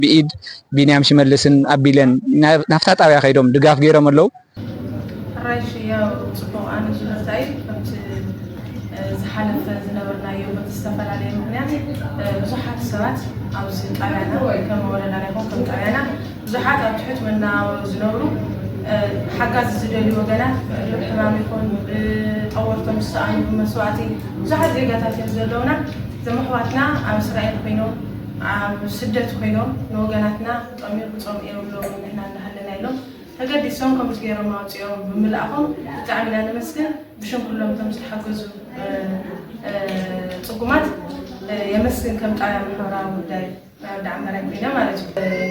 بإيد بنيام شملسن أبيلن نفتات أوي خيدهم دقاف غيرهم اللو الرئيس يا صبوا أنا جلساي كنت زحلف زنورنا يوم تستفر عليه مهنيا بزحات السوات أو زنقانا كم ولنا لهم كم قانا بزحات أو تحت منا وزنورو حقا زدلي وجنا الحمام يكون أورتم السؤال بمسواتي بزحات زيجاتات يزدلونا زمحواتنا أو إسرائيل بينو سدت خيلهم نوجناتنا أمير بتصوم يقولوا إحنا نحلنا لهم هجد يسون كم تغيروا ما تيوم بملأهم تعاملنا مسكن بشون كلهم تمسح حجزوا تقومات يمسكن كم تعامل محورا وداي دعم مركبنا مالته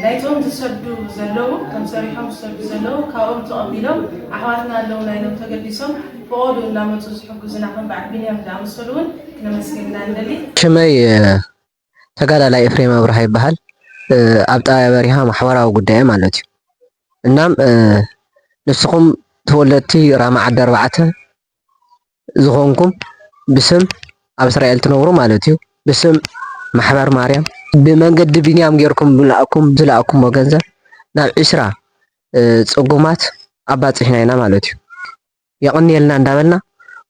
نايتهم تسدوا زلوا كم صريحهم تسدوا زلوا كأم تقبلهم أحواتنا لو نايلهم تجد يسون فقولوا لما تمسح حجزنا هم بعد بينهم دعم السلون كنا مسكننا ندلي شماي تقال على إفريم أبرهاي بحال أبطأ بريها محورا وقدام مالته እናም ንስኹም ተወለድቲ ራማ ዓዲ ኣርባዕተ ዝኾንኩም ብስም ኣብ እስራኤል ትነብሩ ማለት እዩ ብስም ማሕበር ማርያም ብመንገዲ ቢንያም ጌርኩም ዝለኣኩምዎ ገንዘብ ናብ 20 ፅጉማት ኣባፂሕና ኢና ማለት እዩ የቕኒየልና እንዳበልና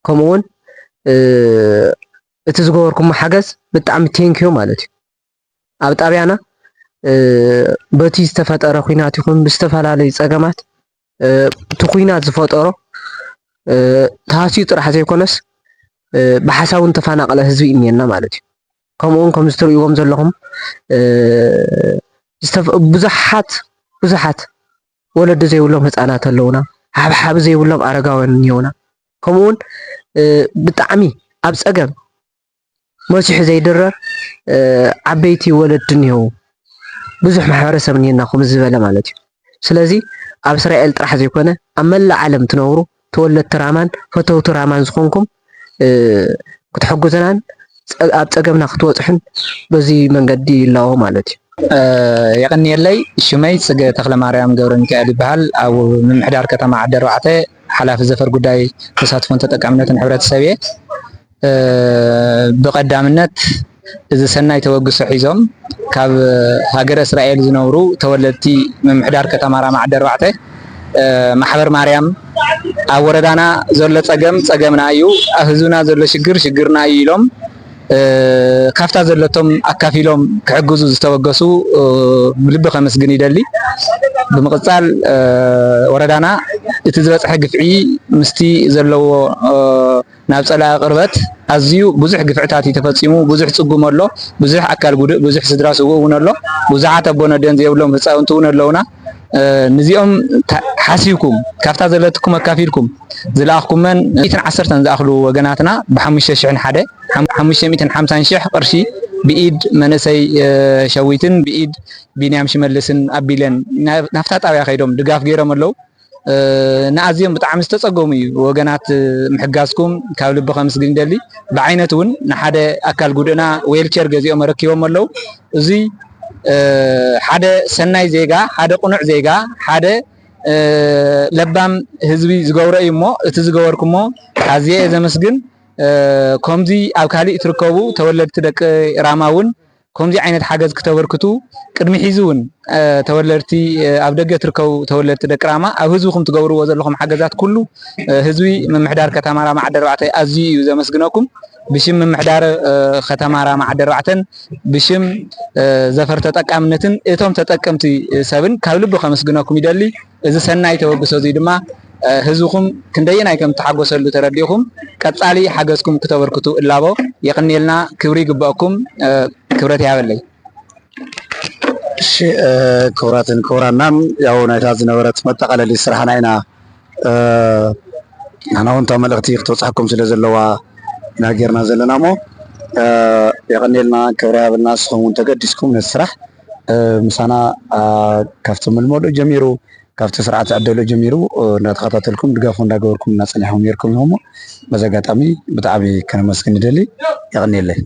ከምኡውን እቲ ዝገበርኩምዎ ሓገዝ ብጣዕሚ ቴንኪዩ ማለት እዩ ኣብ ጣብያና በቲ ዝተፈጠረ ኩናት ይኹን ብዝተፈላለዩ ፀገማት እቲ ኩናት ዝፈጠሮ ታህሲኡ ጥራሕ ዘይኮነስ ብሓሳቡን ተፈናቀለ ህዝቢ እኒአና ማለት እዩ ከምኡውን ከም ዝትርእይዎም ዘለኹም ብዙሓት ወለዲ ዘይብሎም ህፃናት ኣለውና ሓብሓብ ዘይብሎም ኣረጋውያን እኒአውና ከምኡውን ብጣዕሚ ኣብ ፀገም መሲሑ ዘይድረር ዓበይቲ ወለዲ እኒአው ብዙሕ ማሕበረሰብ እኒአና ከም ዝበለ ማለት እዩ ስለዚ ኣብ እስራኤል ጥራሕ ዘይኮነ ኣብ መላእ ዓለም ትነብሩ ተወለድቲ ራማን ፈተውቲ ራማን ዝኾንኩም ክትሕግዙናን ኣብ ፀገምና ክትወፅሑን በዚ መንገዲ ይላዎ ማለት እዩ የቕኒየለይ ሽመይ ፅገ ተክለ ማርያም ገብረ ሚካኤል ይበሃል ኣብ ምምሕዳር ከተማ ዓዲ ኣርባዕተ ሓላፊ ዘፈር ጉዳይ ተሳትፎን ተጠቃምነትን ሕብረተሰብ እየ ብቀዳምነት እዚ ሰናይ ተወግሶ ሒዞም ካብ ሃገረ እስራኤል ዝነብሩ ተወለድቲ ምምሕዳር ከተማ ራማ ዓዲ ኣርባዕተ ማሕበር ማርያም ኣብ ወረዳና ዘሎ ፀገምና እዩ ኣብ ህዝብና ዘሎ ሽግርና እዩ ኢሎም ካፍታ ዘለቶም ኣካፊሎም ክሕግዙ ዝተወገሱ ብልቢ ከመስግን ይደሊ ብምቕፃል ወረዳና እቲ ዝበፅሐ ግፍዒ ምስቲ ዘለዎ ናብ ፀላኢ ቅርበት ኣዝዩ ብዙሕ ግፍዕታት ተፈፂሙ ብዙሕ ፅጉም ኣሎ ብዙሕ ኣካል ጉድእ ብዙሕ ስድራ ስውእ እውን ኣሎ ብዙሓት ኣቦነደን ዘይብሎም ህፃውንቲ እውን ኣለውና ንዚኦም ሓሲብኩም ካፍታ ዘለትኩም ኣካፊልኩም ዝለኣኽኩመን 110 ዝኣኽሉ ወገናትና ብ550,000 ቅርሺ ብኢድ መንእሰይ ሸዊትን ብኢድ ቢንያም ሽመልስን ኣቢለን ናፍታ ጣብያ ከይዶም ድጋፍ ገይሮም ኣለው ንኣዝዮም ብጣዕሚ ዝተፀገሙ እዩ ወገናት ምሕጋዝኩም ካብ ልቢ ከምስግን ይደሊ ብዓይነት እውን ንሓደ ኣካል ጉድእና ዌልቸር ገዚኦም ረኪቦም ኣለው እዚ ሓደ ሰናይ ዜጋ ሓደ ቁኑዕ ዜጋ ሓደ ለባም ህዝቢ ዝገብሮ እዩ እሞ እቲ ዝገበርኩሞ ኣዝየ ዘመስግን ከምዚ ኣብ ካሊእ ትርከቡ ተወለድቲ ደቂ ራማ እውን ከምዚ ዓይነት ሓገዝ ክተበርክቱ ቅድሚ ሒዙ እውን ተወለድቲ ኣብ ደገ ትርከቡ ተወለድቲ ደቂ ራማ ኣብ ህዝብኩም ትገብርዎ ዘለኹም ሓገዛት ኩሉ ህዝቢ ምምሕዳር ከተማ ራማ ዓዲ ኣርባዕተ ኣዝዩ እዩ ዘመስግነኩም ብሽም ምምሕዳር ከተማ ራማ ዓዲ ኣርባዕተን ብሽም ዘፈር ተጠቃምነትን እቶም ተጠቀምቲ ሰብን ካብ ልቢ ከመስግነኩም ይደሊ እዚ ሰናይ ተወግሶ እዚ ድማ ህዝብኩም ክንደየናይ ከም ተሓጎሰሉ ተረዲእኩም ቀፃሊ ሓገዝኩም ክተበርክቱ እላቦ የቕኒየልና ክብሪ ይግበአኩም ክብረት ያበለይ እሺ ክብራትን ክብራናን ያው ናይታ ዝነበረት መጠቃለሊ ስራሕና ኢና ኣና እውን መልእኽቲ ክትበፅሐኩም ስለ ዘለዋ ኢና ጌርና ዘለና ሞ የቕኒየልና ክብሪ ያበልና ንስኹም እውን ተገዲስኩም ነቲ ስራሕ ምሳና ካብቲ ምልመሉ ጀሚሩ ካብቲ ስርዓት ዕደሎ ጀሚሩ እናተኸታተልኩም ድጋፍ እንዳገበርኩም እናፀኒሕኩም ነርኩም ኢኹም በዚ ኣጋጣሚ ብጣዕሚ ከነመስግን ይደሊ የቕኒየለይ